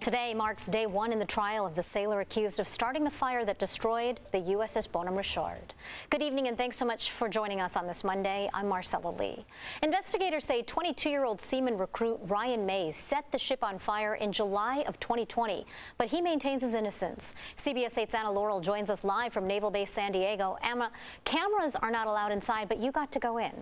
Today marks day one in the trial of the sailor accused of starting the fire that destroyed the USS Bonhomme Richard. Good evening and thanks so much for joining us on this Monday. I'm Marcella Lee. Investigators say 22-year-old Seaman recruit Ryan Mays set the ship on fire in July of 2020, but he maintains his innocence. CBS 8's Anna Laurel joins us live from Naval Base San Diego. Anna, cameras are not allowed inside, but you got to go in.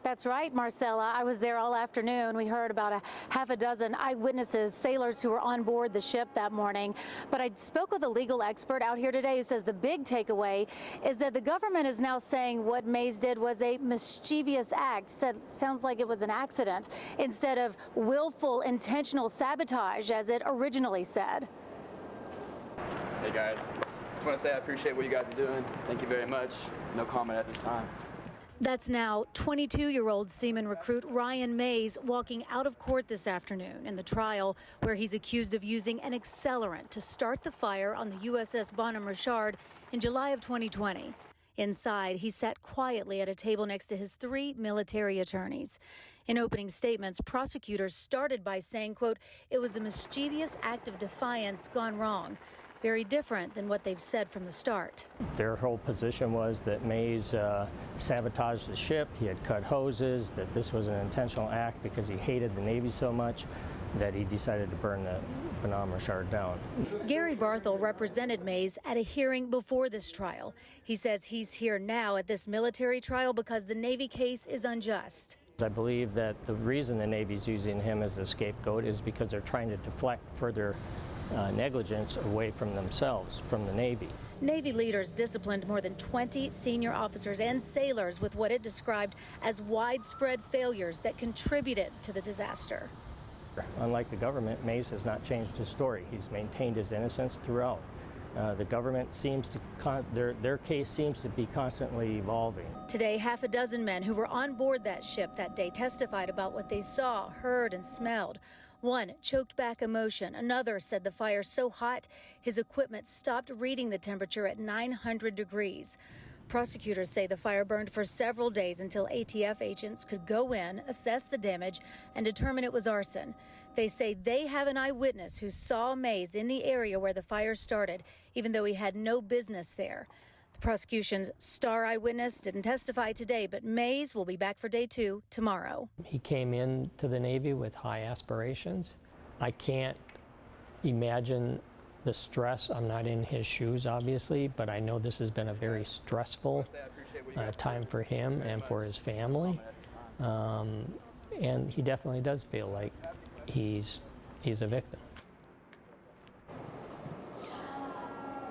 That's right, Marcella. I was there all afternoon. We heard about half a dozen eyewitnesses, sailors who were on board the ship that morning. But I spoke with a legal expert out here today who says the big takeaway is that the government is now saying what Mays did was a mischievous act. Sounds like it was an accident instead of willful, intentional sabotage, as it originally said. Hey guys, just want to say I appreciate what you guys are doing. Thank you very much. No comment at this time. That's now 22-year-old Seaman recruit Ryan Mays walking out of court this afternoon in the trial where he's accused of using an accelerant to start the fire on the USS Bonhomme Richard in July of 2020. Inside, he sat quietly at a table next to his 3 military attorneys. In opening statements, prosecutors started by saying, quote, "It was a mischievous act of defiance gone wrong." Very different than what they've said from the start. Their whole position was that Mays sabotaged the ship, he had cut hoses, that this was an intentional act because he hated the Navy so much that he decided to burn the Bonhomme Richard down. Gary Barthel represented Mays at a hearing before this trial. He says he's here now at this military trial because the Navy case is unjust. I believe that the reason the Navy's using him as a scapegoat is because they're trying to deflect further negligence away from themselves, from the Navy. Navy leaders disciplined more than 20 senior officers and sailors with what it described as widespread failures that contributed to the disaster. Unlike the government, Mays has not changed his story. He's maintained his innocence throughout. The government seems to, their case seems to be constantly evolving. Today, half a dozen men who were on board that ship that day testified about what they saw, heard, and smelled. One choked back emotion. Another said the fire so hot, his equipment stopped reading the temperature at 900 degrees. Prosecutors say the fire burned for several days until ATF agents could go in, assess the damage, and determine it was arson. They say they have an eyewitness who saw Mays in the area where the fire started, even though he had no business there. The prosecution's star eyewitness didn't testify today, but Mays will be back for day 2 tomorrow. He came into the Navy with high aspirations. I can't imagine the stress. I'm not in his shoes, obviously, but I know this has been a very stressful time for him and for his family. And he definitely does feel like he's a victim.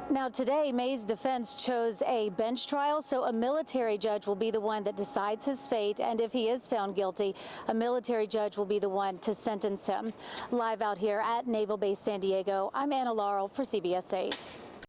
Now today, Mays' defense chose a bench trial, so a military judge will be the one that decides his fate, and if he is found guilty, a military judge will be the one to sentence him. Live out here at Naval Base San Diego, I'm Anna Laurel for CBS 8.